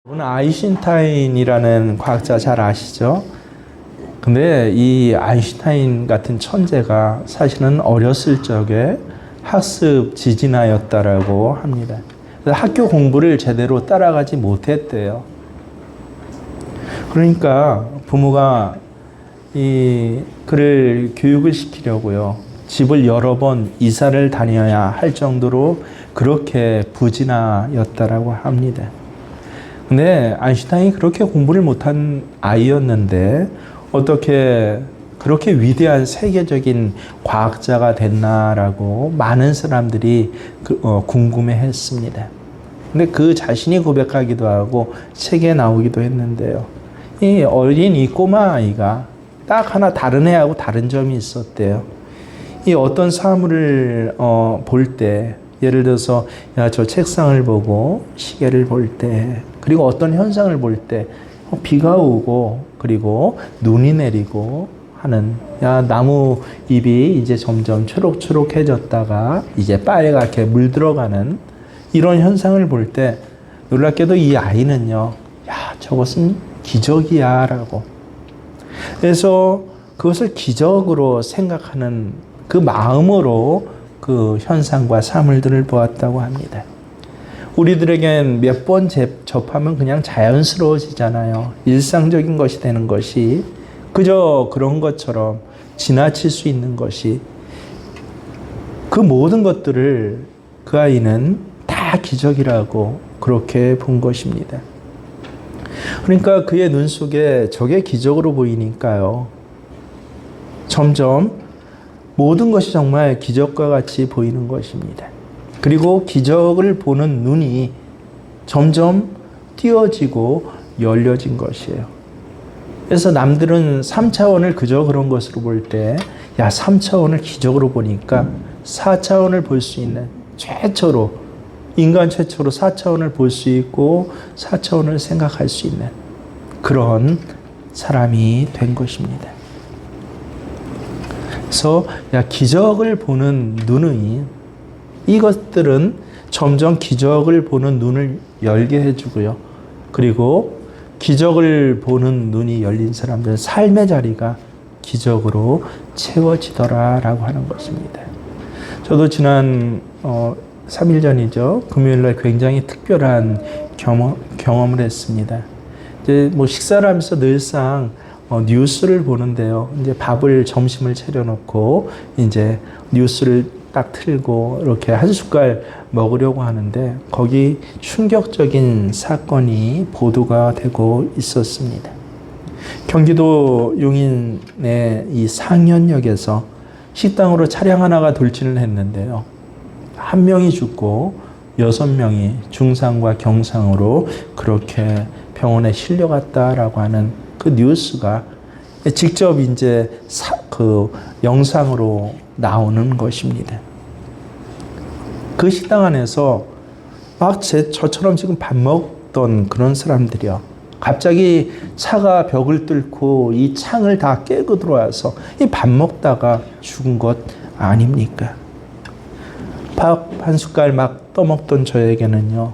여러분 아인슈타인이라는 과학자 잘 아시죠? 근데 이 아인슈타인 같은 천재가 사실은 어렸을 적에 학습 지진아였다라고 합니다. 그래서 학교 공부를 제대로 따라가지 못했대요. 그러니까 부모가 그를 교육을 시키려고요. 집을 여러 번 이사를 다녀야 할 정도로 그렇게 부진아였다라고 합니다. 근데 아인슈타인이 그렇게 공부를 못한 아이였는데 어떻게 그렇게 위대한 세계적인 과학자가 됐나라고 많은 사람들이 궁금해했습니다. 근데 그 자신이 고백하기도 하고 책에 나오기도 했는데요. 이 어린 이 꼬마 아이가 딱 하나 다른 애하고 다른 점이 있었대요. 이 어떤 사물을 볼 때, 예를 들어서 저 책상을 보고 시계를 볼 때, 그리고 어떤 현상을 볼 때 비가 오고 그리고 눈이 내리고 하는 나무 잎이 이제 점점 초록초록해졌다가 이제 빨갛게 물들어가는 이런 현상을 볼 때 놀랍게도 이 아이는요, 저것은 기적이야 라고. 그래서 그것을 기적으로 생각하는 그 마음으로 그 현상과 사물들을 보았다고 합니다. 우리들에겐 몇 번 접하면 그냥 자연스러워지잖아요. 일상적인 것이 되는 것이 그저 그런 것처럼 지나칠 수 있는 것이, 그 모든 것들을 그 아이는 다 기적이라고 그렇게 본 것입니다. 그러니까 그의 눈 속에 저게 기적으로 보이니까요, 점점 모든 것이 정말 기적과 같이 보이는 것입니다. 그리고 기적을 보는 눈이 점점 띄어지고 열려진 것이에요. 그래서 남들은 3차원을 그저 그런 것으로 볼 때, 3차원을 기적으로 보니까 4차원을 볼 수 있는 최초로, 인간 최초로 4차원을 볼 수 있고 4차원을 생각할 수 있는 그런 사람이 된 것입니다. 그래서 기적을 보는 눈이, 이것들은 점점 기적을 보는 눈을 열게 해주고요. 그리고 기적을 보는 눈이 열린 사람들은 삶의 자리가 기적으로 채워지더라라고 하는 것입니다. 저도 지난 3일 전이죠. 금요일날 굉장히 특별한 경험을 했습니다. 이제 식사를 하면서 늘상 뉴스를 보는데요. 이제 점심을 차려놓고 이제 뉴스를 딱 틀고 이렇게 한 숟갈 먹으려고 하는데 거기 충격적인 사건이 보도가 되고 있었습니다. 경기도 용인의 이 상현역에서 식당으로 차량 하나가 돌진을 했는데요. 한 명이 죽고 6명이 중상과 경상으로 그렇게 병원에 실려갔다라고 하는 그 뉴스가 직접 이제 그 영상으로 나오는 것입니다. 그 식당 안에서 저처럼 지금 밥 먹던 그런 사람들이요, 갑자기 차가 벽을 뚫고 이 창을 다 깨고 들어와서 이 밥 먹다가 죽은 것 아닙니까? 밥 한 숟갈 막 떠먹던 저에게는요,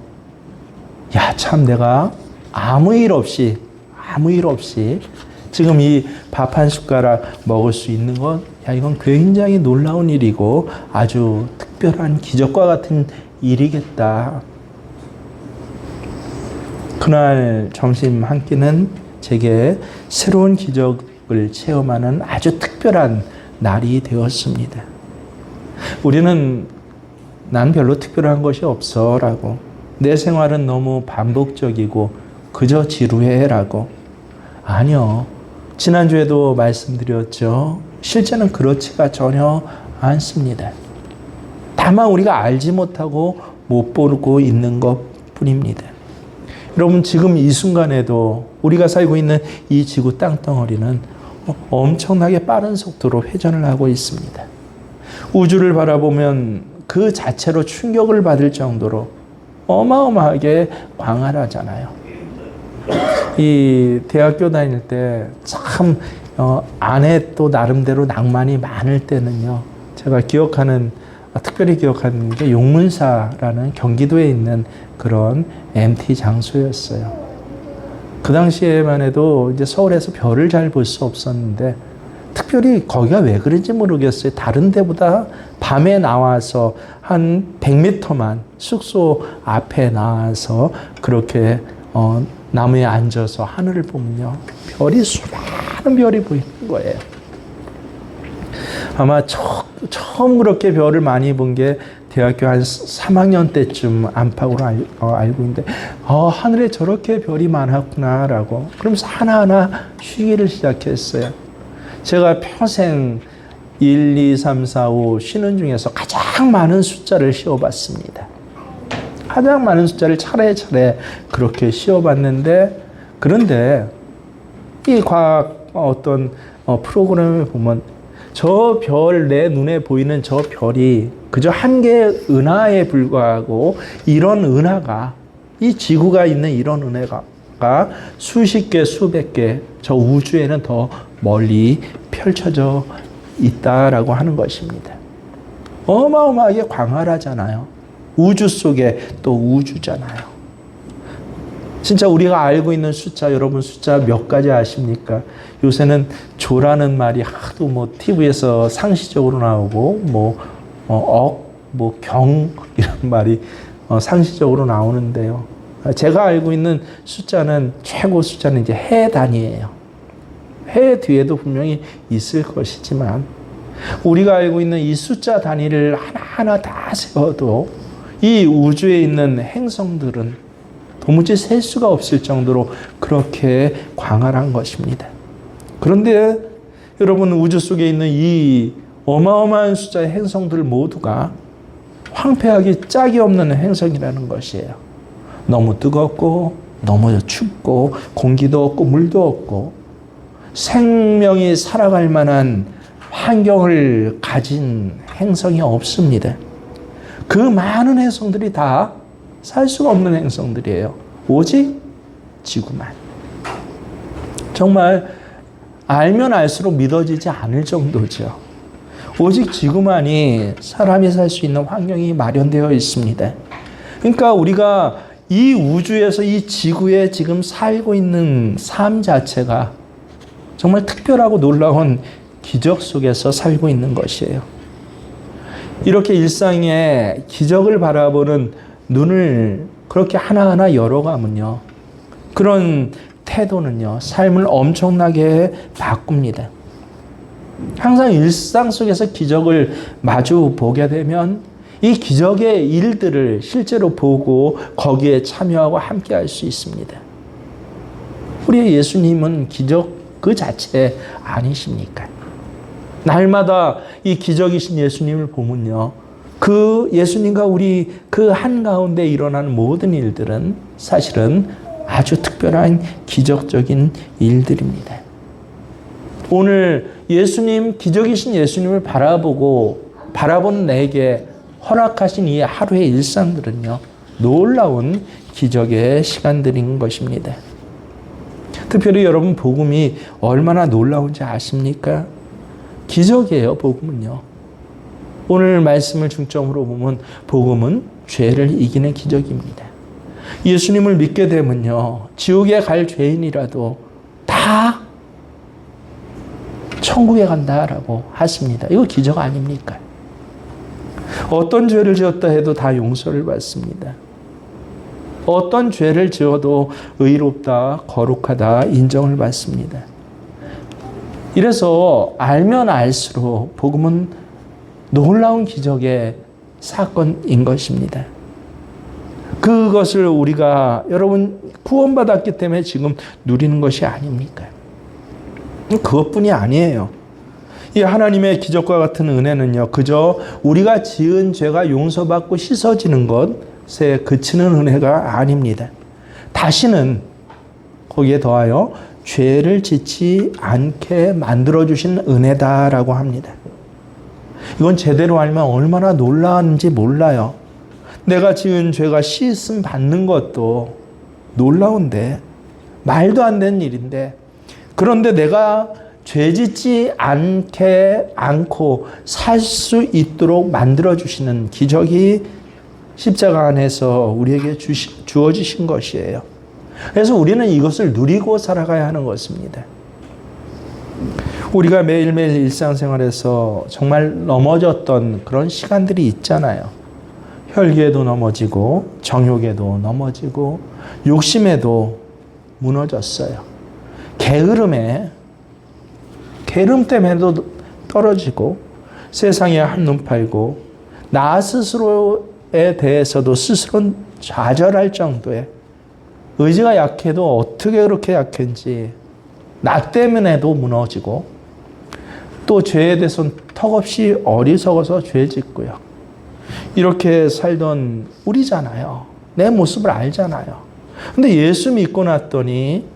참 내가 아무 일 없이 지금 이 밥 한 숟가락 먹을 수 있는 것, 이건 굉장히 놀라운 일이고 아주 특별한 기적과 같은 일이겠다. 그날 점심 한 끼는 제게 새로운 기적을 체험하는 아주 특별한 날이 되었습니다. 우리는 난 별로 특별한 것이 없어 라고, 내 생활은 너무 반복적이고 그저 지루해 라고. 아니요, 지난주에도 말씀드렸죠. 실제는 그렇지가 전혀 않습니다. 다만 우리가 알지 못하고 못 보고 있는 것 뿐입니다. 여러분, 지금 이 순간에도 우리가 살고 있는 이 지구 땅덩어리는 엄청나게 빠른 속도로 회전을 하고 있습니다. 우주를 바라보면 그 자체로 충격을 받을 정도로 어마어마하게 광활하잖아요. 이 대학교 다닐 때 참 안에 또 나름대로 낭만이 많을 때는요, 제가 특별히 기억하는 게 용문사라는 경기도에 있는 그런 MT 장소였어요. 그 당시에만 해도 이제 서울에서 별을 잘 볼 수 없었는데 특별히 거기가 왜 그런지 모르겠어요. 다른 데보다 밤에 나와서 한 100m만 숙소 앞에 나와서 그렇게 나무에 앉아서 하늘을 보면요. 별이 수많은 별이 보이는 거예요. 아마 처음 그렇게 별을 많이 본 게 대학교 한 3학년 때쯤 안팎으로 알고 있는데 하늘에 저렇게 별이 많았구나라고 그러면서 하나하나 쉬기를 시작했어요. 제가 평생 1, 2, 3, 4, 5 쉬는 중에서 가장 많은 숫자를 쉬어봤습니다. 가장 많은 숫자를 차례차례 그렇게 쉬어봤는데 그런데 이 과학 어떤 프로그램을 보면 저 별, 내 눈에 보이는 저 별이 그저 한 개의 은하에 불과하고 이런 은하가 이 지구가 있는 이런 은하가 수십 개, 수백 개 저 우주에는 더 멀리 펼쳐져 있다라고 하는 것입니다. 어마어마하게 광활하잖아요. 우주 속에 또 우주잖아요. 진짜 우리가 알고 있는 숫자, 여러분 숫자 몇 가지 아십니까? 요새는 조라는 말이 하도 TV에서 상시적으로 나오고, 경, 이런 말이 상시적으로 나오는데요. 제가 알고 있는 숫자는, 최고 숫자는 이제 해 단위예요. 해 뒤에도 분명히 있을 것이지만, 우리가 알고 있는 이 숫자 단위를 하나하나 다 세워도 이 우주에 있는 행성들은 도무지 셀 수가 없을 정도로 그렇게 광활한 것입니다. 그런데 여러분 우주 속에 있는 이 어마어마한 숫자의 행성들 모두가 황폐하기 짝이 없는 행성이라는 것이에요. 너무 뜨겁고 너무 춥고 공기도 없고 물도 없고 생명이 살아갈 만한 환경을 가진 행성이 없습니다. 그 많은 행성들이 다 살 수가 없는 행성들이에요. 오직 지구만. 정말 알면 알수록 믿어지지 않을 정도죠. 오직 지구만이 사람이 살 수 있는 환경이 마련되어 있습니다. 그러니까 우리가 이 우주에서 이 지구에 지금 살고 있는 삶 자체가 정말 특별하고 놀라운 기적 속에서 살고 있는 것이에요. 이렇게 일상의 기적을 바라보는 눈을 그렇게 하나하나 열어가면요. 그런 태도는요. 삶을 엄청나게 바꿉니다. 항상 일상 속에서 기적을 마주 보게 되면 이 기적의 일들을 실제로 보고 거기에 참여하고 함께 할 수 있습니다. 우리 예수님은 기적 그 자체 아니십니까? 날마다 이 기적이신 예수님을 보면요. 그 예수님과 우리 그 한가운데 일어나는 모든 일들은 사실은 아주 특별한 기적적인 일들입니다. 오늘 예수님, 기적이신 예수님을 바라보는 내게 허락하신 이 하루의 일상들은요, 놀라운 기적의 시간들인 것입니다. 특별히 여러분, 복음이 얼마나 놀라운지 아십니까? 기적이에요, 복음은요. 오늘 말씀을 중점으로 보면 복음은 죄를 이기는 기적입니다. 예수님을 믿게 되면요, 지옥에 갈 죄인이라도 다 천국에 간다라고 하십니다. 이거 기적 아닙니까? 어떤 죄를 지었다 해도 다 용서를 받습니다. 어떤 죄를 지어도 의롭다, 거룩하다 인정을 받습니다. 이래서 알면 알수록 복음은 놀라운 기적의 사건인 것입니다. 그것을 우리가 여러분 구원받았기 때문에 지금 누리는 것이 아닙니까? 그것뿐이 아니에요. 이 하나님의 기적과 같은 은혜는요, 그저 우리가 지은 죄가 용서받고 씻어지는 것에 그치는 은혜가 아닙니다. 다시는 거기에 더하여 죄를 짓지 않게 만들어주신 은혜다라고 합니다. 이건 제대로 알면 얼마나 놀라운지 몰라요. 내가 지은 죄가 씻음 받는 것도 놀라운데, 말도 안 되는 일인데, 그런데 내가 죄 짓지 않고 살 수 있도록 만들어주시는 기적이 십자가 안에서 우리에게 주어지신 것이에요. 그래서 우리는 이것을 누리고 살아가야 하는 것입니다. 우리가 매일매일 일상생활에서 정말 넘어졌던 그런 시간들이 있잖아요. 혈기에도 넘어지고 정욕에도 넘어지고 욕심에도 무너졌어요. 게으름 때문에도 떨어지고 세상에 한눈 팔고 나 스스로에 대해서도 스스로 좌절할 정도의 의지가 약해도 어떻게 그렇게 약한지 나 때문에도 무너지고 또 죄에 대해서는 턱없이 어리석어서 죄 짓고요. 이렇게 살던 우리잖아요. 내 모습을 알잖아요. 근데 예수 믿고 났더니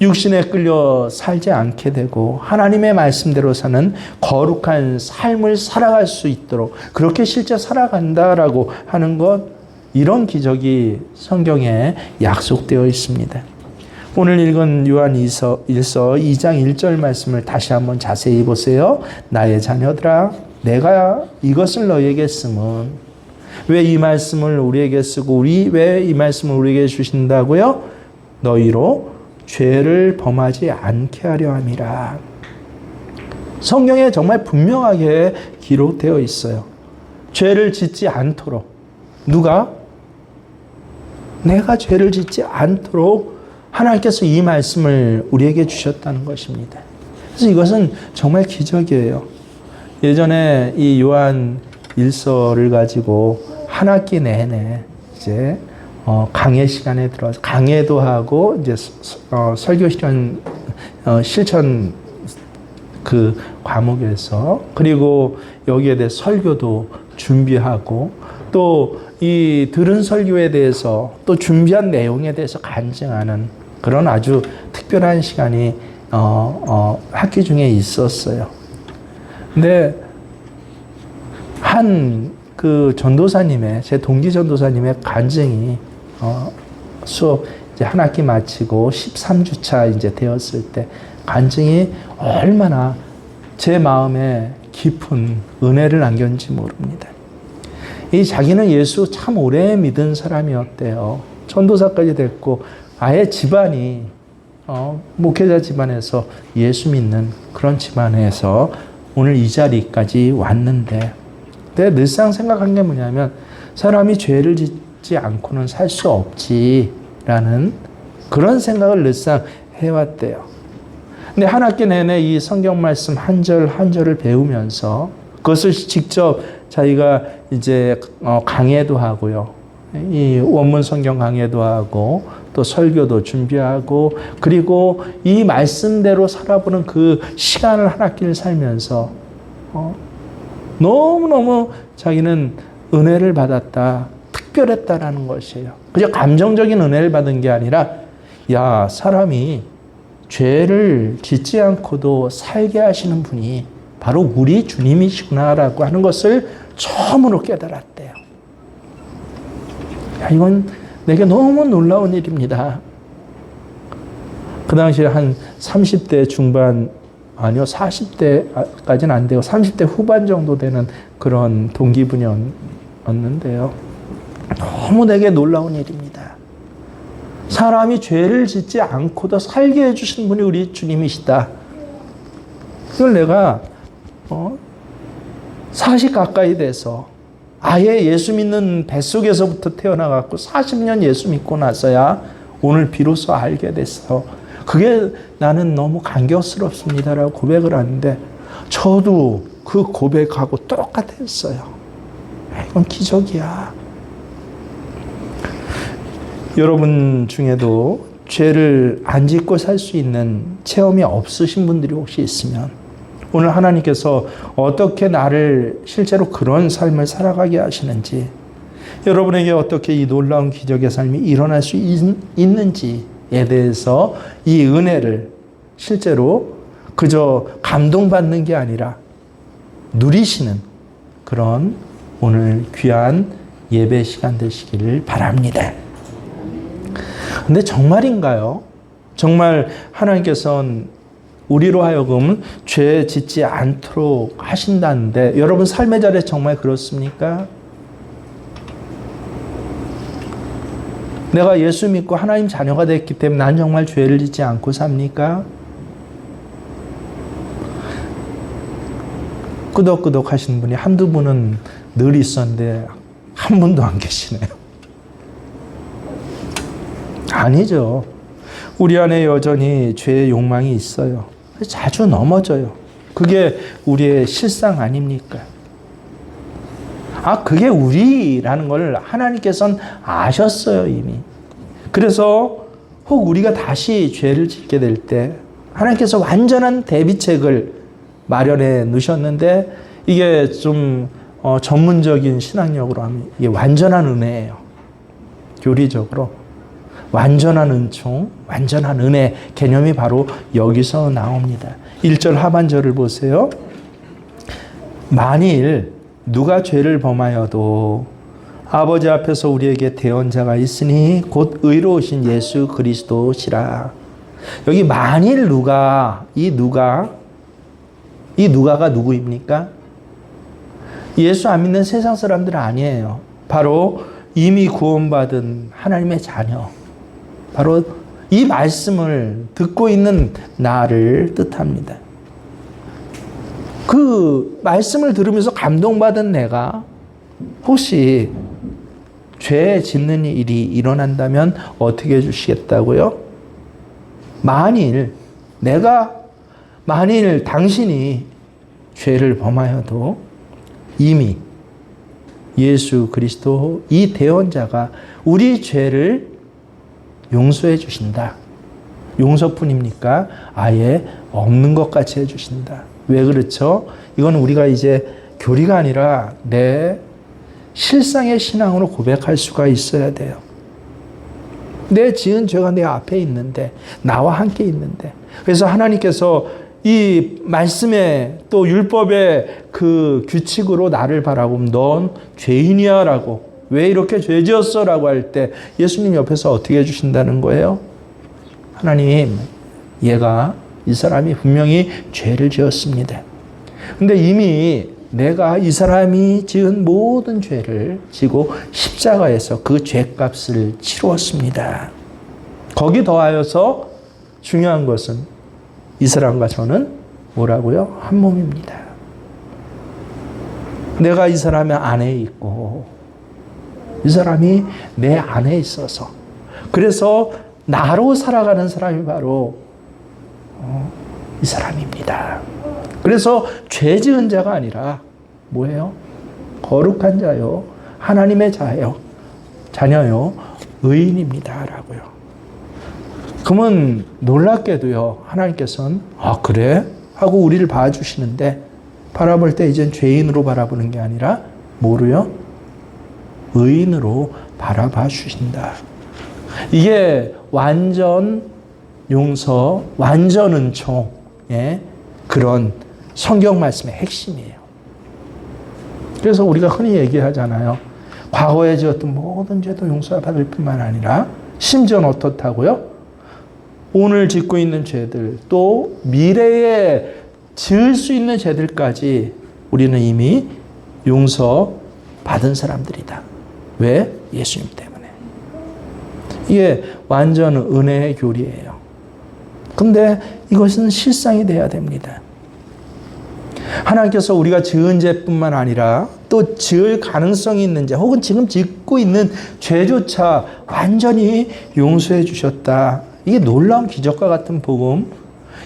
육신에 끌려 살지 않게 되고 하나님의 말씀대로 사는 거룩한 삶을 살아갈 수 있도록 그렇게 실제 살아간다라고 하는 것, 이런 기적이 성경에 약속되어 있습니다. 오늘 읽은 요한 1서 2장 1절 말씀을 다시 한번 자세히 보세요. 나의 자녀들아, 내가 이것을 너희에게 쓰면, 왜 이 말씀을 우리에게 쓰고 왜 이 말씀을 우리에게 주신다고요? 너희로 죄를 범하지 않게 하려 함이라. 성경에 정말 분명하게 기록되어 있어요. 죄를 짓지 않도록. 누가? 내가 죄를 짓지 않도록 하나님께서 이 말씀을 우리에게 주셨다는 것입니다. 그래서 이것은 정말 기적이에요. 예전에 이 요한 1서를 가지고 한 학기 내내 이제 강의 시간에 들어서 강의도 하고 이제 설교 실천 그 과목에서, 그리고 여기에 대해 설교도 준비하고 또 이 들은 설교에 대해서 또 준비한 내용에 대해서 간증하는 그런 아주 특별한 시간이 학기 중에 있었어요. 근데 한 그 전도사님의, 제 동기 전도사님의 간증이 수업 이제 한 학기 마치고 13주차 이제 되었을 때 간증이 얼마나 제 마음에 깊은 은혜를 남겼는지 모릅니다. 이 자기는 예수 참 오래 믿은 사람이었대요. 전도사까지 됐고 아예 집안이 목회자 집안에서 예수 믿는 그런 집안에서 오늘 이 자리까지 왔는데, 내가 늘상 생각한 게 뭐냐면 사람이 죄를 짓지 않고는 살 수 없지라는 그런 생각을 늘상 해왔대요. 근데 한 학기 내내 이 성경 말씀 한 절 한 절을 배우면서 그것을 직접 자기가 이제 강해도 하고요. 이 원문 성경 강해도 하고 또 설교도 준비하고, 그리고 이 말씀대로 살아보는 그 시간을 한 학기를 살면서 너무너무 자기는 은혜를 받았다, 특별했다라는 것이에요. 그저 감정적인 은혜를 받은 게 아니라, 야, 사람이 죄를 짓지 않고도 살게 하시는 분이 바로 우리 주님이시구나라고 하는 것을 처음으로 깨달았대요. 야, 이건 내게 너무 놀라운 일입니다. 그 당시에 한 30대 중반, 아니요, 40대까지는 안 되고 30대 후반 정도 되는 그런 동기분이었는데요. 너무 내게 놀라운 일입니다. 사람이 죄를 짓지 않고도 살게 해주신 분이 우리 주님이시다. 이걸 내가 40 가까이 돼서 아예 예수 믿는 뱃속에서부터 태어나갖고 40년 예수 믿고 나서야 오늘 비로소 알게 됐어. 그게 나는 너무 감격스럽습니다라고 고백을 하는데, 저도 그 고백하고 똑같았어요. 이건 기적이야. 여러분 중에도 죄를 안 짓고 살 수 있는 체험이 없으신 분들이 혹시 있으면, 오늘 하나님께서 어떻게 나를 실제로 그런 삶을 살아가게 하시는지, 여러분에게 어떻게 이 놀라운 기적의 삶이 일어날 수 있는지에 대해서 이 은혜를 실제로 그저 감동받는 게 아니라 누리시는 그런 오늘 귀한 예배 시간 되시기를 바랍니다. 근데 정말인가요? 정말 하나님께서는 우리로 하여금 죄 짓지 않도록 하신다는데, 여러분 삶의 자리에 정말 그렇습니까? 내가 예수 믿고 하나님 자녀가 됐기 때문에 난 정말 죄를 짓지 않고 삽니까? 끄덕끄덕 하시는 분이 한두 분은 늘 있었는데 한 분도 안 계시네요. 아니죠. 우리 안에 여전히 죄의 욕망이 있어요. 자주 넘어져요. 그게 우리의 실상 아닙니까? 그게 우리라는 걸 하나님께서는 아셨어요, 이미. 그래서 혹 우리가 다시 죄를 짓게 될 때 하나님께서 완전한 대비책을 마련해 놓으셨는데 이게 좀 전문적인 신학력으로 하면 이게 완전한 은혜예요. 교리적으로. 완전한 은총, 완전한 은혜 개념이 바로 여기서 나옵니다. 1절 하반절을 보세요. 만일 누가 죄를 범하여도 아버지 앞에서 우리에게 대언자가 있으니 곧 의로우신 예수 그리스도시라. 여기 만일 누가, 이 누가가 누구입니까? 예수 안 믿는 세상 사람들 아니에요. 바로 이미 구원받은 하나님의 자녀. 바로 이 말씀을 듣고 있는 나를 뜻합니다. 그 말씀을 들으면서 감동받은 내가 혹시 죄 짓는 일이 일어난다면 어떻게 해주시겠다고요? 만일 당신이 죄를 범하여도 이미 예수 그리스도 이 대언자가 우리 죄를 용서해 주신다. 용서뿐입니까? 아예 없는 것 같이 해 주신다. 왜 그렇죠? 이건 우리가 이제 교리가 아니라 내 실상의 신앙으로 고백할 수가 있어야 돼요. 내 지은 죄가 내 앞에 있는데, 나와 함께 있는데. 그래서 하나님께서 이 말씀의 또 율법의 그 규칙으로 나를 바라보면 넌 죄인이야 라고, 왜 이렇게 죄 지었어? 라고 할 때 예수님 옆에서 어떻게 해주신다는 거예요? 하나님, 이 사람이 분명히 죄를 지었습니다. 근데 이미 내가 이 사람이 지은 모든 죄를 지고 십자가에서 그 죄값을 치루었습니다. 거기 더하여서 중요한 것은 이 사람과 저는 뭐라고요? 한 몸입니다. 내가 이 사람의 안에 있고 이 사람이 내 안에 있어서 그래서 나로 살아가는 사람이 바로 이 사람입니다. 그래서 죄 지은 자가 아니라 뭐예요? 거룩한 자요, 하나님의 자녀요, 의인입니다 라고요. 그러면 놀랍게도요, 하나님께서는 그래? 하고 우리를 봐주시는데 바라볼 때 이젠 죄인으로 바라보는 게 아니라 뭐로요? 의인으로 바라봐 주신다. 이게 완전 용서, 완전 은총의 그런 성경 말씀의 핵심이에요. 그래서 우리가 흔히 얘기하잖아요. 과거에 지었던 모든 죄도 용서받을 뿐만 아니라 심지어는 어떻다고요? 오늘 짓고 있는 죄들, 또 미래에 지을 수 있는 죄들까지 우리는 이미 용서받은 사람들이다. 왜? 예수님 때문에. 이게 완전 은혜의 교리예요. 근데 이것은 실상이 돼야 됩니다. 하나님께서 우리가 지은 죄뿐만 아니라 또 지을 가능성이 있는 죄, 혹은 지금 짓고 있는 죄조차 완전히 용서해 주셨다. 이게 놀라운 기적과 같은 복음.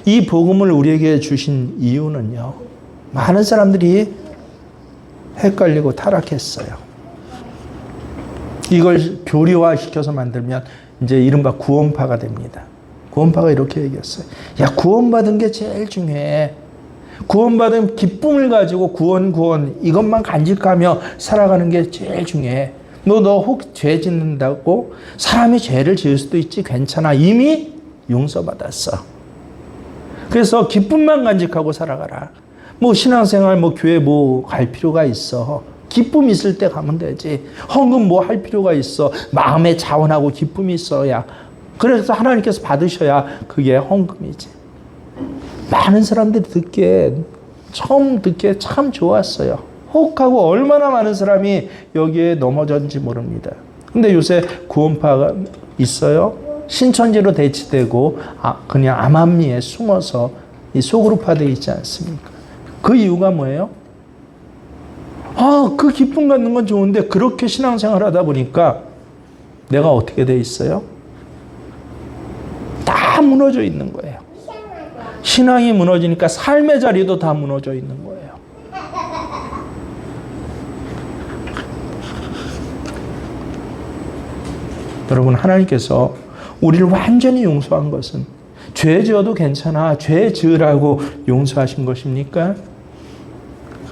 이 복음을 우리에게 주신 이유는요, 많은 사람들이 헷갈리고 타락했어요. 이걸 교리화시켜서 만들면 이제 이른바 구원파가 됩니다. 구원파가 이렇게 얘기했어요. 야, 구원받은 게 제일 중요해. 구원받은 기쁨을 가지고 구원 이것만 간직하며 살아가는 게 제일 중요해. 너 혹 죄 짓는다고? 사람이 죄를 지을 수도 있지, 괜찮아. 이미 용서받았어. 그래서 기쁨만 간직하고 살아가라. 신앙생활 교회 갈 필요가 있어. 기쁨 있을 때 가면 되지. 헌금 할 필요가 있어. 마음에 자원하고 기쁨이 있어야. 그래서 하나님께서 받으셔야 그게 헌금이지. 많은 사람들이 처음 듣기에 참 좋았어요. 혹하고 얼마나 많은 사람이 여기에 넘어졌는지 모릅니다. 근데 요새 구원파가 있어요? 신천지로 대치되고 그냥 암암리에 숨어서 이 소그룹화되어 있지 않습니까? 그 이유가 뭐예요? 그 기쁨 갖는 건 좋은데 그렇게 신앙생활 하다 보니까 내가 어떻게 돼 있어요? 다 무너져 있는 거예요. 신앙이 무너지니까 삶의 자리도 다 무너져 있는 거예요. 여러분, 하나님께서 우리를 완전히 용서한 것은 죄 지어도 괜찮아, 죄 지으라고 용서하신 것입니까?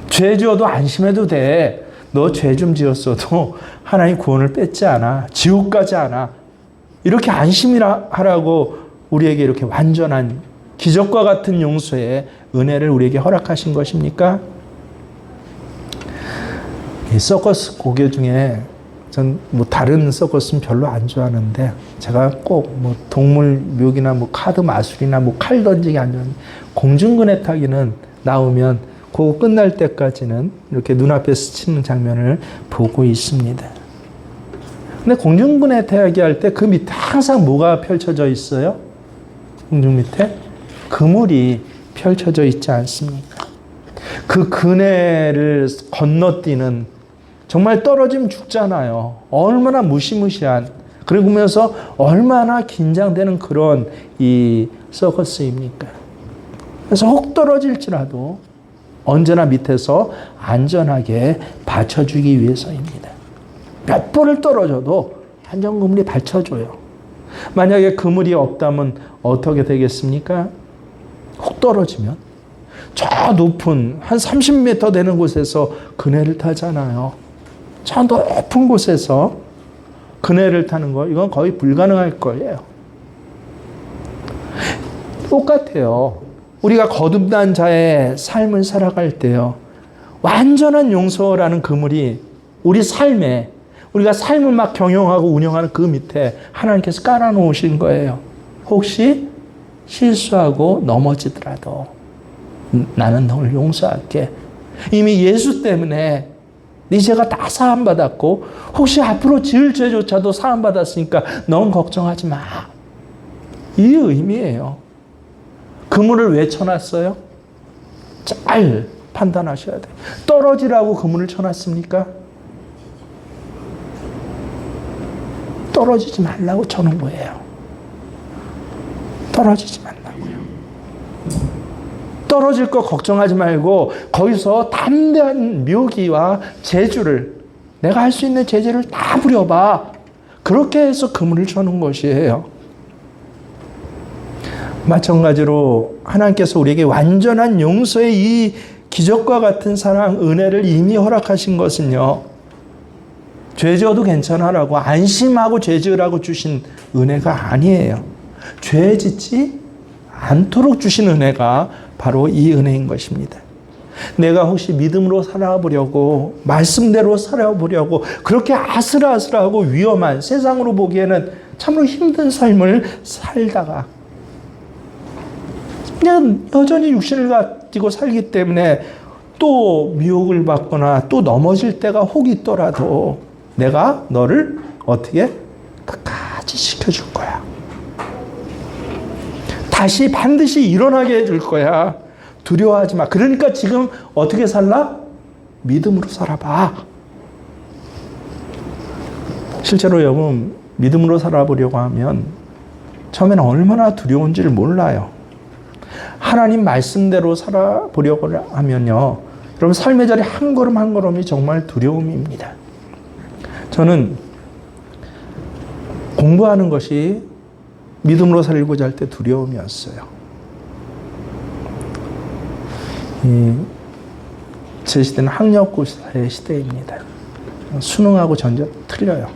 죄 지어도 안심해도 돼. 너 죄 좀 지었어도 하나님 구원을 뺏지 않아. 지옥 가지 않아. 이렇게 안심하라고 우리에게 이렇게 완전한 기적과 같은 용서의 은혜를 우리에게 허락하신 것입니까? 이 서커스 고개 중에 전 뭐 다른 서커스는 별로 안 좋아하는데 제가 꼭 뭐 동물 묘기나 뭐 카드 마술이나 뭐 칼 던지기 안 좋아하는데 공중근해 타기는 나오면 그거 끝날 때까지는 이렇게 눈앞에 스치는 장면을 보고 있습니다. 근데 공중근해 타기 할 때 그 밑에 항상 뭐가 펼쳐져 있어요? 공중 밑에 그물이 펼쳐져 있지 않습니까? 그 그네를 건너뛰는 정말 떨어지면 죽잖아요. 얼마나 무시무시한, 그러면서 얼마나 긴장되는 그런 이 서커스입니까? 그래서 혹 떨어질지라도 언제나 밑에서 안전하게 받쳐주기 위해서입니다. 몇 번을 떨어져도 안전그물이 받쳐줘요. 만약에 그물이 없다면 어떻게 되겠습니까? 혹 떨어지면 저 높은 한 30m 되는 곳에서 그네를 타잖아요. 저 높은 곳에서 그네를 타는 거, 이건 거의 불가능할 거예요. 똑같아요. 우리가 거듭난 자의 삶을 살아갈 때요, 완전한 용서라는 그물이 우리 삶에, 우리가 삶을 막 경영하고 운영하는 그 밑에 하나님께서 깔아놓으신 거예요. 혹시 실수하고 넘어지더라도 나는 너를 용서할게. 이미 예수 때문에 네 죄가 다 사함받았고 혹시 앞으로 지을 죄조차도 사함받았으니까 넌 걱정하지 마. 이 의미예요. 그물을 왜 쳐놨어요? 잘 판단하셔야 돼요. 떨어지라고 그물을 쳐놨습니까? 떨어지지 말라고 쳐놓은 거예요. 떨어지지 말라고요. 떨어질 거 걱정하지 말고 거기서 담대한 묘기와 재주를, 내가 할 수 있는 재주를 다 부려봐. 그렇게 해서 그물을 쳐놓은 것이에요. 마찬가지로 하나님께서 우리에게 완전한 용서의 이 기적과 같은 사랑, 은혜를 이미 허락하신 것은요, 죄 지어도 괜찮아라고 안심하고 죄 지으라고 주신 은혜가 아니에요. 죄 짓지 않도록 주신 은혜가 바로 이 은혜인 것입니다. 내가 혹시 믿음으로 살아보려고, 말씀대로 살아보려고 그렇게 아슬아슬하고 위험한, 세상으로 보기에는 참으로 힘든 삶을 살다가 그냥 여전히 육신을 가지고 살기 때문에 또 미혹을 받거나 또 넘어질 때가 혹 있더라도 내가 너를 어떻게 끝까지 지켜줄 거야. 다시 반드시 일어나게 해줄 거야. 두려워하지 마. 그러니까 지금 어떻게 살라? 믿음으로 살아봐. 실제로 여러분, 믿음으로 살아보려고 하면 처음에는 얼마나 두려운지를 몰라요. 하나님 말씀대로 살아보려고 하면요, 여러분 삶의 자리 한 걸음 한 걸음이 정말 두려움입니다. 저는 공부하는 것이 믿음으로 살고자 할 때 두려움이었어요. 제 시대는 학력고사의 시대입니다. 수능하고 전혀 틀려요.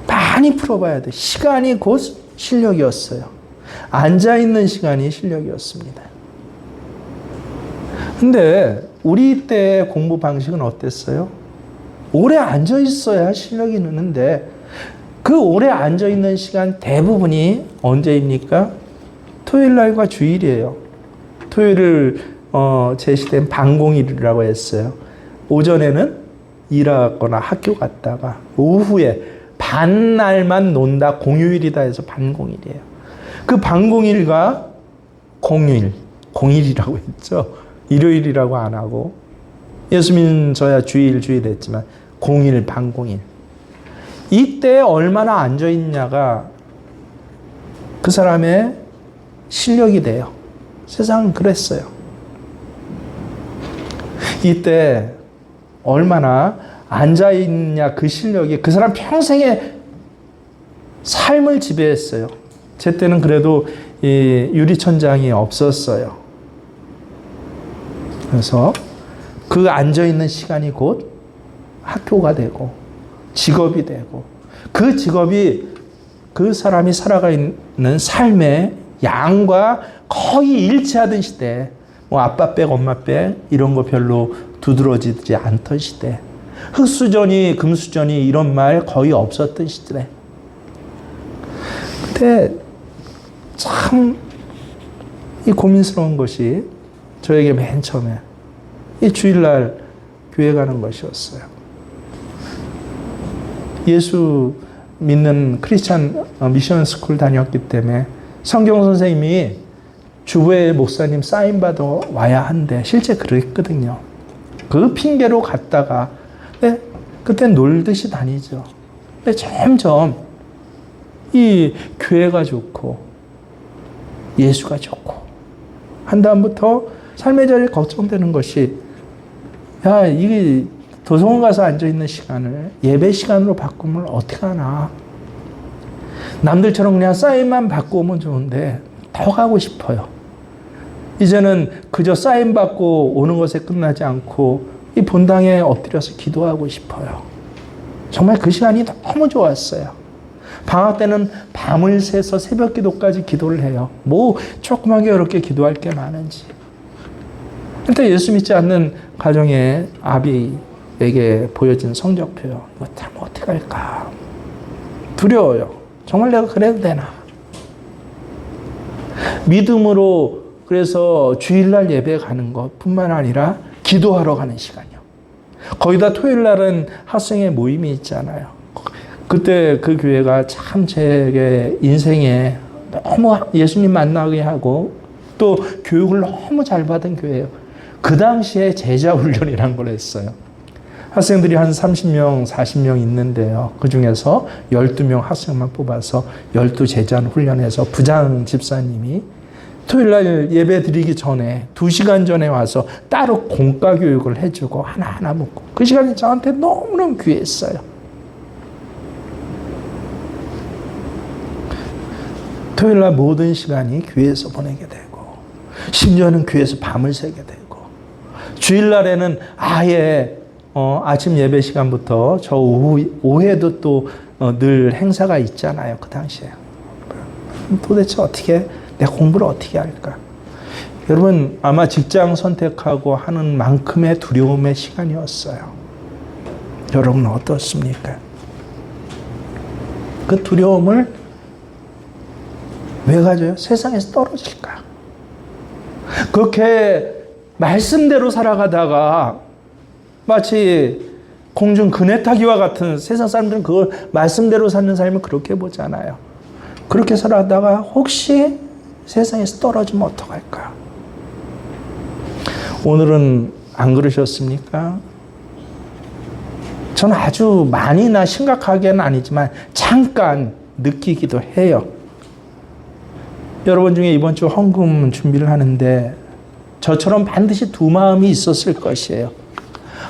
많이 풀어봐야 돼. 시간이 곧 실력이었어요. 앉아있는 시간이 실력이었습니다. 근데 우리 때 공부 방식은 어땠어요? 오래 앉아있어야 실력이 느는데 그 오래 앉아있는 시간 대부분이 언제입니까? 토요일 날과 주일이에요. 토요일을 제 시대는 반공일이라고 했어요. 오전에는 일하거나 학교 갔다가 오후에 반날만 논다. 공휴일이다 해서 반공일이에요. 그 반공일과 공휴일, 공일이라고 했죠. 일요일이라고 안 하고 예수 믿는 저야 주일 했지만 공일, 반공일. 이때 얼마나 앉아있냐가 그 사람의 실력이 돼요. 세상은 그랬어요. 이때 얼마나 앉아있냐 그 실력이 그 사람 평생의 삶을 지배했어요. 제 때는 그래도 이 유리천장이 없었어요. 그래서 그 앉아있는 시간이 곧 학교가 되고 직업이 되고 그 직업이 그 사람이 살아가 있는 삶의 양과 거의 일치하던 시대, 뭐 아빠 백 엄마 백 이런 거 별로 두드러지지 않던 시대, 흙수저니 금수저니 이런 말 거의 없었던 시대. 근데 참 이 고민스러운 것이 저에게 맨 처음에 이 주일날 교회 가는 것이었어요. 예수 믿는 크리스찬 미션 스쿨 다녔기 때문에 성경 선생님이 주부의 목사님 사인 받아 와야 한대. 실제 그랬거든요. 그 핑계로 갔다가 그때 놀듯이 다니죠. 근데 점점 이 교회가 좋고 예수가 좋고 한 다음부터 삶의 자리에 걱정되는 것이 야 이게 도서관 가서 앉아있는 시간을 예배 시간으로 바꾸면 어떻게 하나. 남들처럼 그냥 사인만 받고 오면 좋은데 더 가고 싶어요. 이제는 그저 사인 받고 오는 것에 끝나지 않고 이 본당에 엎드려서 기도하고 싶어요. 정말 그 시간이 너무 좋았어요. 방학 때는 밤을 새서 새벽 기도까지 기도를 해요. 뭐 조그맣게 어렵게 기도할 게 많은지. 근데 예수 믿지 않는 가정의 아비에게 보여진 성적표요. 이거 참 어떻게 할까? 두려워요. 정말 내가 그래도 되나? 믿음으로 그래서 주일날 예배 가는 것뿐만 아니라 기도하러 가는 시간이요. 거기다 토요일 날은 학생의 모임이 있잖아요. 그때 그 교회가 참 제 인생에 너무 예수님 만나게 하고 또 교육을 너무 잘 받은 교회예요. 그 당시에 제자 훈련이라는 걸 했어요. 학생들이 한 30명, 40명 있는데요. 그 중에서 12명 학생만 뽑아서 12제자 훈련해서 부장 집사님이 토요일날 예배 드리기 전에 2시간 전에 와서 따로 공과 교육을 해주고 하나하나 묻고 그 시간이 저한테 너무너무 귀했어요. 토요일날 모든 시간이 교회에서 보내게 되고 심지어는 교회에서 밤을 새게 되고 주일날에는 아예 아침 예배 시간부터 저 오후에도 또 늘 행사가 있잖아요. 그 당시에. 도대체 어떻게 내가 공부를 어떻게 할까? 여러분 아마 직장 선택하고 하는 만큼의 두려움의 시간이었어요. 여러분 어떻습니까? 그 두려움을 왜 가져요? 세상에서 떨어질까? 그렇게 말씀대로 살아가다가 마치 공중 그네 타기와 같은 세상 사람들은 그걸 말씀대로 사는 삶을 그렇게 보잖아요. 그렇게 살아가다가 혹시 세상에서 떨어지면 어떡할까? 오늘은 안 그러셨습니까? 저는 아주 많이나 심각하게는 아니지만 잠깐 느끼기도 해요. 여러분 중에 이번 주 헌금 준비를 하는데 저처럼 반드시 두 마음이 있었을 것이에요.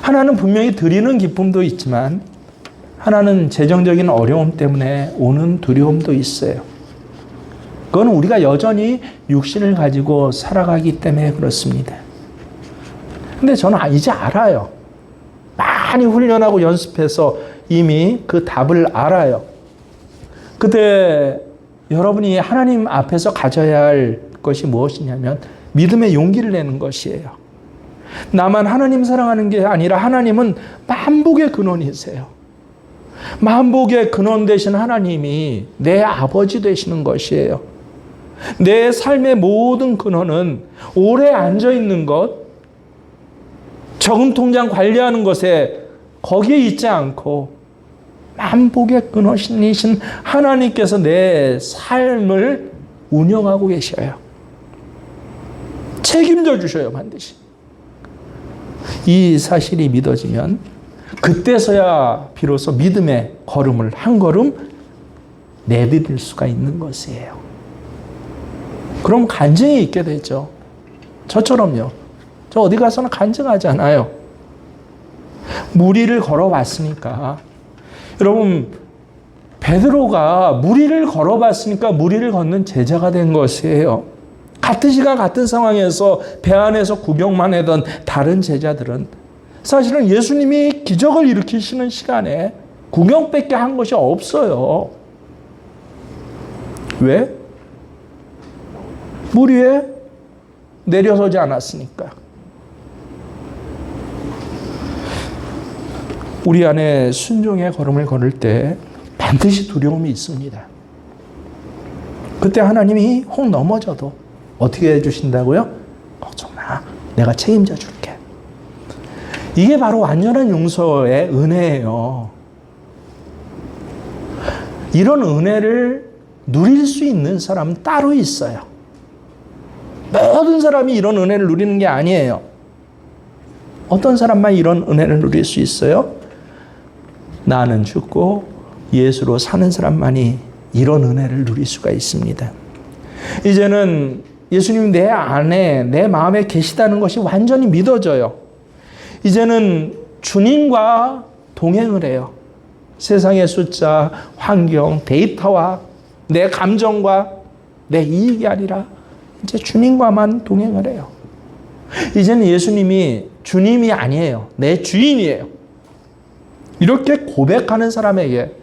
하나는 분명히 드리는 기쁨도 있지만 하나는 재정적인 어려움 때문에 오는 두려움도 있어요. 그건 우리가 여전히 육신을 가지고 살아가기 때문에 그렇습니다. 근데 저는 이제 알아요. 많이 훈련하고 연습해서 이미 그 답을 알아요. 그때 여러분이 하나님 앞에서 가져야 할 것이 무엇이냐면 믿음의 용기를 내는 것이에요. 나만 하나님 사랑하는 게 아니라 하나님은 만복의 근원이세요. 만복의 근원 되신 하나님이 내 아버지 되시는 것이에요. 내 삶의 모든 근원은 오래 앉아있는 것, 저금통장 관리하는 것에 거기에 있지 않고 만복의 근원이신 하나님께서 내 삶을 운영하고 계셔요. 책임져 주셔요, 반드시. 이 사실이 믿어지면 그때서야 비로소 믿음의 걸음을 한 걸음 내디딜 수가 있는 것이에요. 그럼 간증이 있게 되죠. 저처럼요. 저 어디 가서는 간증하지 않아요. 무리를 걸어봤으니까. 여러분, 베드로가 무리를 걸어봤으니까 무리를 걷는 제자가 된 것이에요. 같은 시간 같은 상황에서 배 안에서 구경만 하던 다른 제자들은 사실은 예수님이 기적을 일으키시는 시간에 구경밖에 한 것이 없어요. 왜? 물 위에 내려서지 않았으니까. 우리 안에 순종의 걸음을 걸을 때 반드시 두려움이 있습니다. 그때 하나님이 혹 넘어져도 어떻게 해주신다고요? 걱정 마. 내가 책임져 줄게. 이게 바로 완전한 용서의 은혜예요. 이런 은혜를 누릴 수 있는 사람은 따로 있어요. 모든 사람이 이런 은혜를 누리는 게 아니에요. 어떤 사람만 이런 은혜를 누릴 수 있어요? 나는 죽고 예수로 사는 사람만이 이런 은혜를 누릴 수가 있습니다. 이제는 예수님이 내 안에, 내 마음에 계시다는 것이 완전히 믿어져요. 이제는 주님과 동행을 해요. 세상의 숫자, 환경, 데이터와 내 감정과 내 이익이 아니라 이제 주님과만 동행을 해요. 이제는 예수님이 주님이 아니에요. 내 주인이에요. 이렇게 고백하는 사람에게,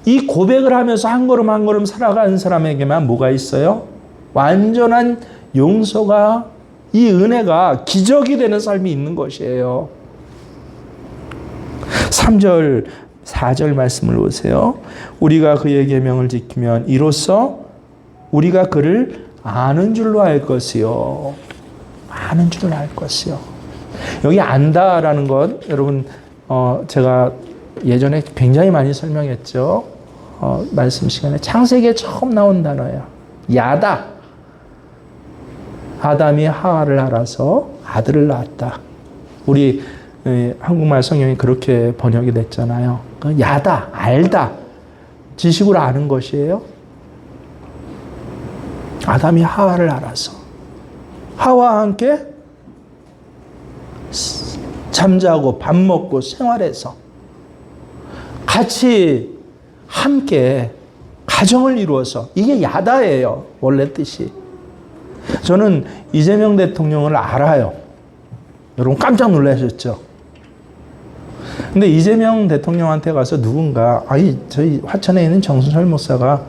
이 고백을 하면서 한 걸음 한 걸음 살아가는 사람에게만 뭐가 있어요? 완전한 용서가, 이 은혜가 기적이 되는 삶이 있는 것이에요. 3절, 4절 말씀을 보세요. 우리가 그의 계명을 지키면 이로써 우리가 그를 아는 줄로 알 것이요. 아는 줄로 알 것이요. 여기 안다라는 것, 여러분, 제가 예전에 굉장히 많이 설명했죠. 말씀 시간에 창세기에 처음 나온 단어예요. 야다. 아담이 하와를 알아서 아들을 낳았다. 우리 한국말 성경이 그렇게 번역이 됐잖아요. 야다, 알다. 지식으로 아는 것이에요. 아담이 하와를 알아서 하와와 함께 잠자고 밥 먹고 생활해서 같이 함께 가정을 이루어서, 이게 야다예요. 원래 뜻이. 저는 이재명 대통령을 알아요. 여러분 깜짝 놀라셨죠? 근데 이재명 대통령한테 가서 누군가, 저희 화천에 있는 정순철 목사가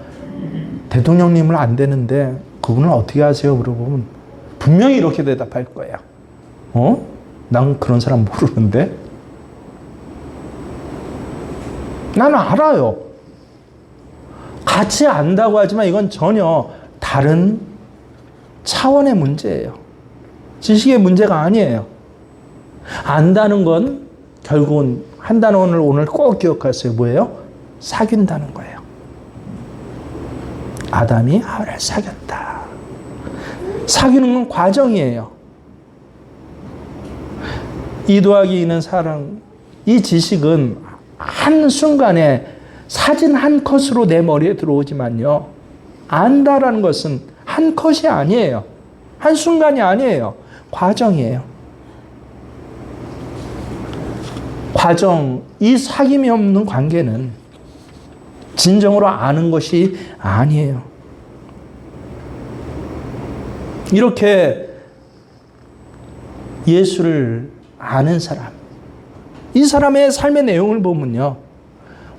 대통령님을 안 되는데 그분을 어떻게 아세요? 물어보면 분명히 이렇게 대답할 거예요. 난 그런 사람 모르는데? 나는 알아요. 같이 안다고 하지만 이건 전혀 다른 차원의 문제예요. 지식의 문제가 아니에요. 안다는 건 결국은 한 단어를 오늘 꼭 기억하세요. 뭐예요? 사귄다는 거예요. 아담이 하와를 사귀었다. 사귀는 건 과정이에요. 2 더하기 2는 사랑. 이 지식은 한순간에 사진 한 컷으로 내 머리에 들어오지만요. 안다라는 것은 한 컷이 아니에요. 한순간이 아니에요. 과정이에요. 과정, 이 사귐이 없는 관계는 진정으로 아는 것이 아니에요. 이렇게 예수를 아는 사람, 이 사람의 삶의 내용을 보면요,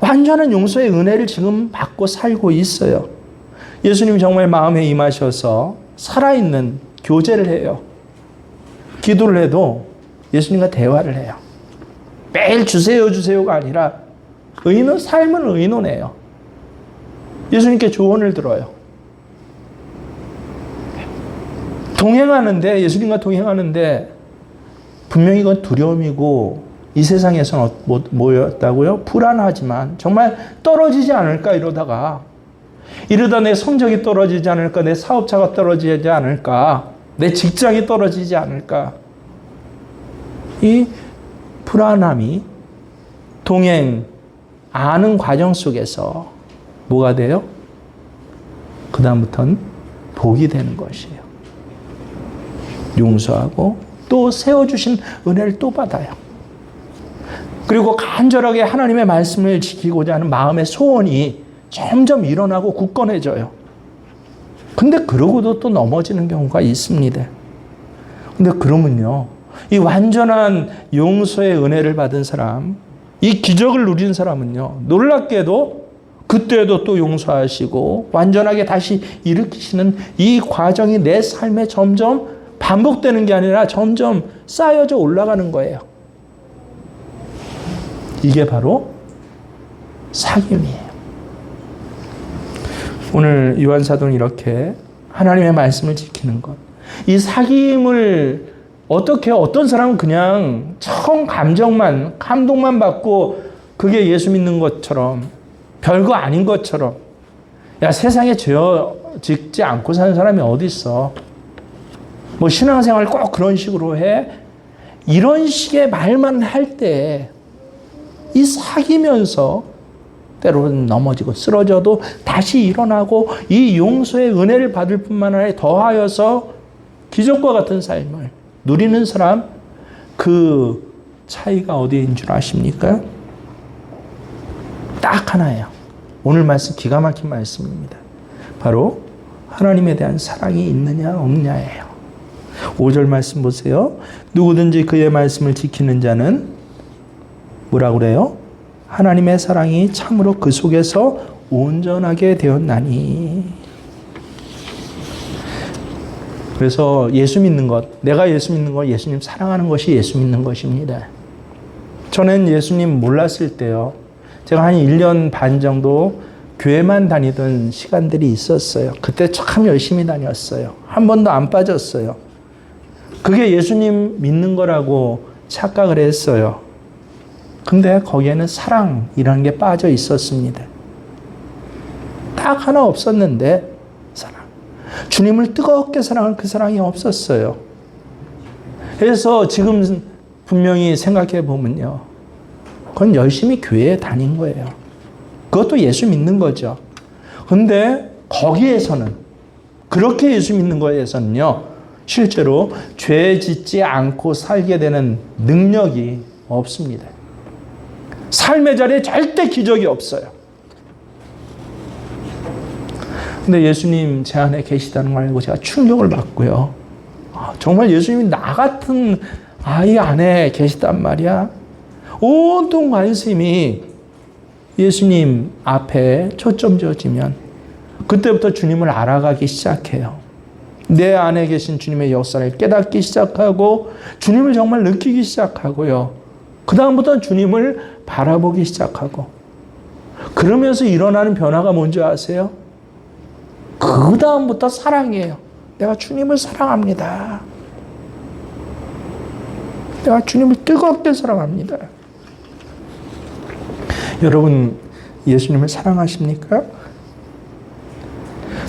완전한 용서의 은혜를 지금 받고 살고 있어요. 예수님이 정말 마음에 임하셔서 살아있는 교제를 해요. 기도를 해도 예수님과 대화를 해요. 매일 주세요 주세요가 아니라 삶은 의논해요. 예수님께 조언을 들어요. 예수님과 동행하는데 분명히 이건 두려움이고 이 세상에서는 뭐였다고요? 불안하지만 정말 떨어지지 않을까 이러다 내 성적이 떨어지지 않을까, 내 사업차가 떨어지지 않을까, 내 직장이 떨어지지 않을까. 이 불안함이 아는 과정 속에서 뭐가 돼요? 그 다음부터는 복이 되는 것이에요. 용서하고 또 세워주신 은혜를 또 받아요. 그리고 간절하게 하나님의 말씀을 지키고자 하는 마음의 소원이 점점 일어나고 굳건해져요. 근데 그러고도 또 넘어지는 경우가 있습니다. 근데 그러면요, 이 완전한 용서의 은혜를 받은 사람, 이 기적을 누린 사람은요, 놀랍게도 그때도 또 용서하시고 완전하게 다시 일으키시는 이 과정이 내 삶에 점점 반복되는 게 아니라 점점 쌓여져 올라가는 거예요. 이게 바로 사귐이에요. 오늘 요한 사도는 이렇게 하나님의 말씀을 지키는 것, 이 사귐을 어떤 사람은 그냥 처음 감동만 받고 그게 예수 믿는 것처럼, 별거 아닌 것처럼, 야, 세상에 죄어 짓지 않고 사는 사람이 어디 있어? 뭐 신앙생활 꼭 그런 식으로 해? 이런 식의 말만 할 때 이 사귀면서 때로는 넘어지고 쓰러져도 다시 일어나고 이 용서의 은혜를 받을 뿐만 아니라 더하여서 기적과 같은 삶을 누리는 사람, 그 차이가 어디인 줄 아십니까? 딱 하나예요. 오늘 말씀 기가 막힌 말씀입니다. 바로 하나님에 대한 사랑이 있느냐 없느냐예요. 5절 말씀 보세요. 누구든지 그의 말씀을 지키는 자는 뭐라고 그래요? 하나님의 사랑이 참으로 그 속에서 온전하게 되었나니. 그래서 예수 믿는 것, 내가 예수 믿는 것, 예수님 사랑하는 것이 예수 믿는 것입니다. 저는 예수님 몰랐을 때요, 제가 한 1년 반 정도 교회만 다니던 시간들이 있었어요. 그때 참 열심히 다녔어요. 한 번도 안 빠졌어요. 그게 예수님 믿는 거라고 착각을 했어요. 근데 거기에는 사랑이라는 게 빠져 있었습니다. 딱 하나 없었는데 사랑. 주님을 뜨겁게 사랑하는 그 사랑이 없었어요. 그래서 지금 분명히 생각해 보면요, 그건 열심히 교회에 다닌 거예요. 그것도 예수 믿는 거죠. 근데 거기에서는, 그렇게 예수 믿는 거에서는요, 실제로 죄 짓지 않고 살게 되는 능력이 없습니다. 삶의 자리에 절대 기적이 없어요. 근데 예수님 제 안에 계시다는 걸 알고 제가 충격을 받고요. 정말 예수님이 나 같은 아이 안에 계시단 말이야. 온통 관심이 예수님 앞에 초점져지면 그때부터 주님을 알아가기 시작해요. 내 안에 계신 주님의 역사를 깨닫기 시작하고 주님을 정말 느끼기 시작하고요. 그 다음부터는 주님을 바라보기 시작하고, 그러면서 일어나는 변화가 뭔지 아세요? 그 다음부터 사랑이에요. 내가 주님을 사랑합니다. 내가 주님을 뜨겁게 사랑합니다. 여러분, 예수님을 사랑하십니까?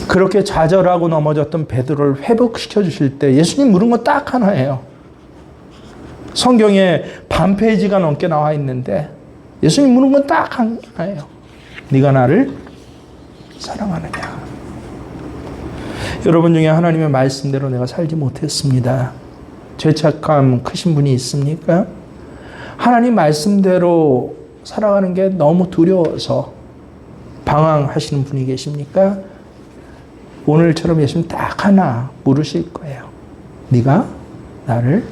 그렇게 좌절하고 넘어졌던 베드로를 회복시켜 주실 때 예수님 물은 거 딱 하나예요. 성경에 반 페이지가 넘게 나와 있는데 예수님 물은 건 딱 하나예요. 네가 나를 사랑하느냐. 여러분 중에 하나님의 말씀대로 내가 살지 못했습니다. 죄책감 크신 분이 있습니까? 하나님 말씀대로 살아가는 게 너무 두려워서 방황하시는 분이 계십니까? 오늘처럼 예수님 딱 하나 물으실 거예요. 네가 나를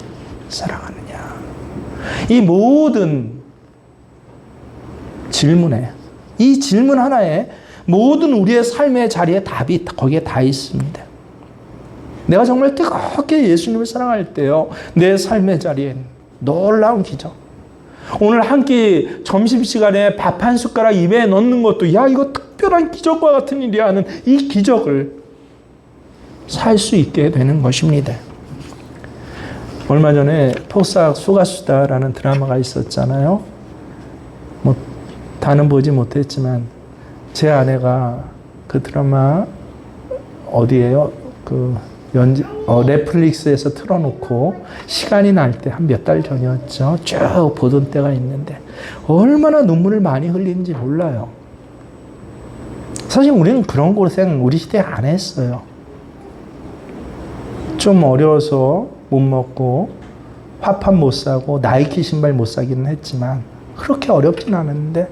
사랑하느냐. 이 모든 질문에, 이 질문 하나에 모든 우리의 삶의 자리에 답이 거기에 다 있습니다. 내가 정말 뜨겁게 예수님을 사랑할 때요, 내 삶의 자리엔 놀라운 기적. 오늘 한 끼 점심시간에 밥 한 숟가락 입에 넣는 것도, 야, 이거 특별한 기적과 같은 일이야 하는 이 기적을 살 수 있게 되는 것입니다. 얼마 전에 폭삭 수가수다라는 드라마가 있었잖아요. 뭐 다는 보지 못했지만 제 아내가 그 드라마 어디에요? 넷플릭스에서 틀어놓고 시간이 날 때 한 몇 달 전이었죠. 쭉 보던 때가 있는데 얼마나 눈물을 많이 흘리는지 몰라요. 사실 우리는 그런 고생 우리 시대에 안 했어요. 좀 어려워서 못 먹고 화판 못 사고 나이키 신발 못 사기는 했지만 그렇게 어렵진 않았는데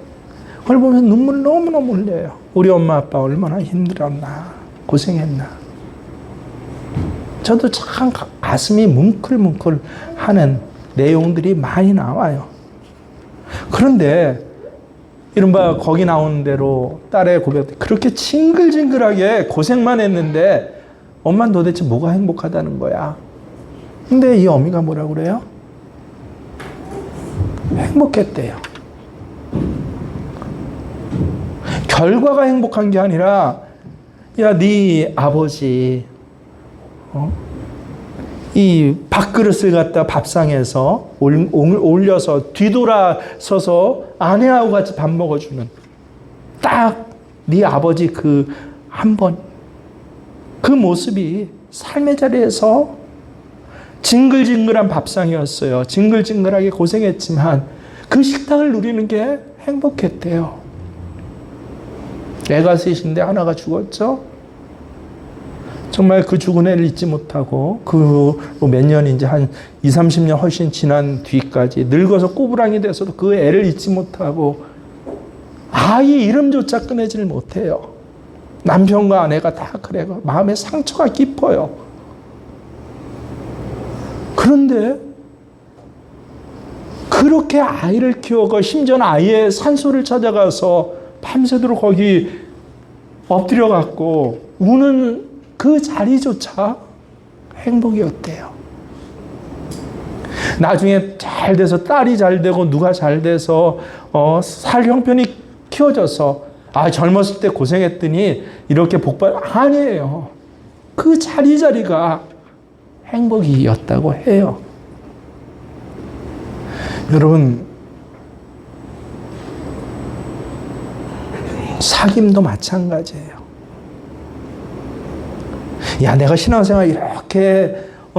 그걸 보면 눈물 너무너무 흘려요. 우리 엄마 아빠 얼마나 힘들었나 고생했나. 저도 참 가슴이 뭉클뭉클 하는 내용들이 많이 나와요. 그런데 이른바 거기 나오는 대로 딸의 고백, 그렇게 징글징글하게 고생만 했는데 엄마는 도대체 뭐가 행복하다는 거야. 근데 이 어미가 뭐라고 그래요? 행복했대요. 결과가 행복한 게 아니라 야, 네 아버지 이 밥그릇을 갖다 밥상에서 올려서 뒤돌아서서 아내하고 같이 밥 먹어주는 딱 네 아버지 그 한 번 그 모습이 삶의 자리에서 징글징글한 밥상이었어요. 징글징글하게 고생했지만 그 식탁을 누리는 게 행복했대요. 애가 셋인데 하나가 죽었죠. 정말 그 죽은 애를 잊지 못하고 그 몇 년인지 한 20, 30년 훨씬 지난 뒤까지 늙어서 꼬부랑이 돼서도 그 애를 잊지 못하고 아이 이름조차 꺼내지를 못해요. 남편과 아내가 다 그래요. 마음에 상처가 깊어요. 그런데 그렇게 아이를 키우고 심지어는 아이의 산소를 찾아가서 밤새도록 거기 엎드려 갖고 우는 그 자리조차 행복이었대요. 나중에 잘 돼서 딸이 잘 되고 누가 잘 돼서 살 형편이 키워져서 젊었을 때 고생했더니 이렇게 복받 아니에요. 그 자리가 행복이었다고 해요. 여러분, 사귐도 마찬가지예요. 야, 내가 신앙생활 이렇게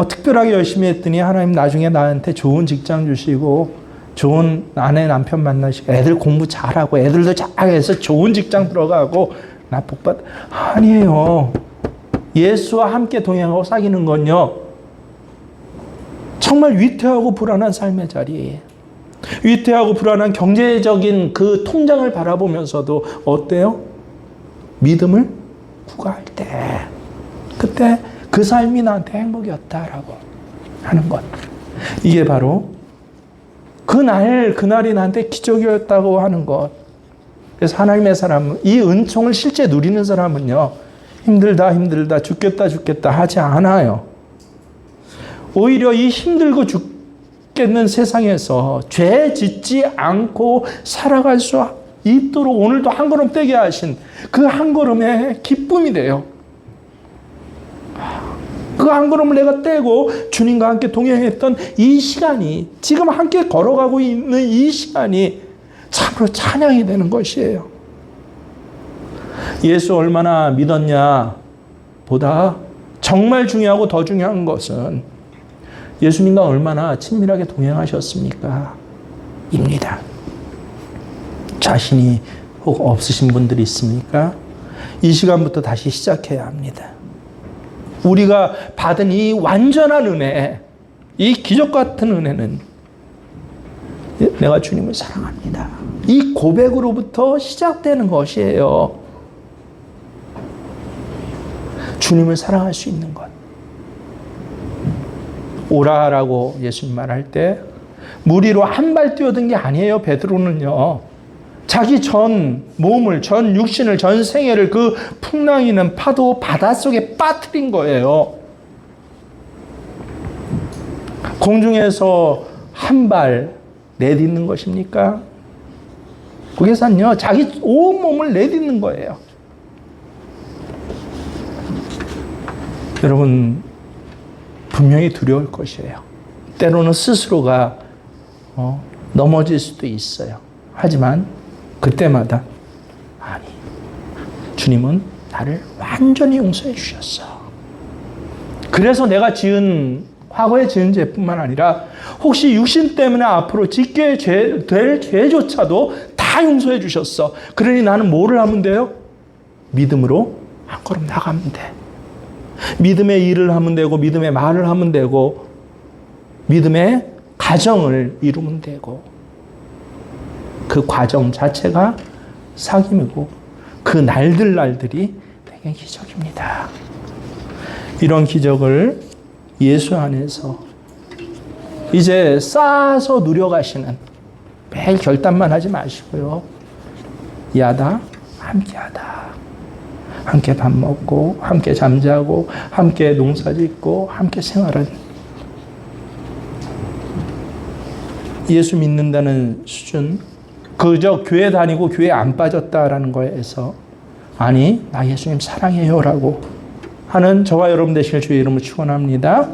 특별하게 열심히 했더니 하나님 나중에 나한테 좋은 직장 주시고 좋은 아내 남편 만나시고 애들 공부 잘하고 애들도 잘해서 좋은 직장 들어가고 나 복받 아니에요. 예수와 함께 동행하고 사귀는 건요 정말 위태하고 불안한 삶의 자리예요. 위태하고 불안한 경제적인 그 통장을 바라보면서도 어때요? 믿음을 구가할 때 그때 그 삶이 나한테 행복이었다라고 하는 것. 이게 바로 그날이 나한테 기적이었다고 하는 것. 그래서 하나님의 사람은 이 은총을 실제 누리는 사람은요 힘들다 죽겠다 하지 않아요. 오히려 이 힘들고 죽겠는 세상에서 죄 짓지 않고 살아갈 수 있도록 오늘도 한 걸음 떼게 하신 그 한 걸음의 기쁨이 돼요. 그 한 걸음을 내가 떼고 주님과 함께 동행했던 이 시간이 지금 함께 걸어가고 있는 이 시간이 참으로 찬양이 되는 것이에요. 예수 얼마나 믿었냐 보다 정말 중요하고 더 중요한 것은 예수님과 얼마나 친밀하게 동행하셨습니까? 입니다. 자신이 혹 없으신 분들이 있습니까? 이 시간부터 다시 시작해야 합니다. 우리가 받은 이 완전한 은혜, 이 기적 같은 은혜는 내가 주님을 사랑합니다. 이 고백으로부터 시작되는 것이에요. 주님을 사랑할 수 있는 것. 오라라고 예수님 말할 때 물 위로 한 발 뛰어든 게 아니에요. 베드로는요. 자기 전 몸을, 전 육신을, 전 생애를 그 풍랑이는 파도 바닷속에 빠뜨린 거예요. 공중에서 한 발 내딛는 것입니까? 거기서는요, 자기 온 몸을 내딛는 거예요. 여러분, 분명히 두려울 것이에요. 때로는 스스로가 넘어질 수도 있어요. 하지만 그때마다 아니, 주님은 나를 완전히 용서해 주셨어. 그래서 내가 과거에 지은 죄뿐만 아니라 혹시 육신 때문에 앞으로 짓게 될 죄조차도 다 용서해 주셨어. 그러니 나는 뭐를 하면 돼요? 믿음으로 한 걸음 나가면 돼. 믿음의 일을 하면 되고, 믿음의 말을 하면 되고, 믿음의 가정을 이루면 되고, 그 과정 자체가 사귐이고, 그 날들이 되게 기적입니다. 이런 기적을 예수 안에서 이제 쌓아서 누려가시는, 매일 결단만 하지 마시고요. 야다, 함께하다. 함께 밥 먹고, 함께 잠자고, 함께 농사 짓고, 함께 생활은 예수 믿는다는 수준, 그저 교회 다니고 교회 안 빠졌다라는 거에서 아니, 나 예수님 사랑해요라고 하는 저와 여러분 되시길 주의 이름으로 축원합니다.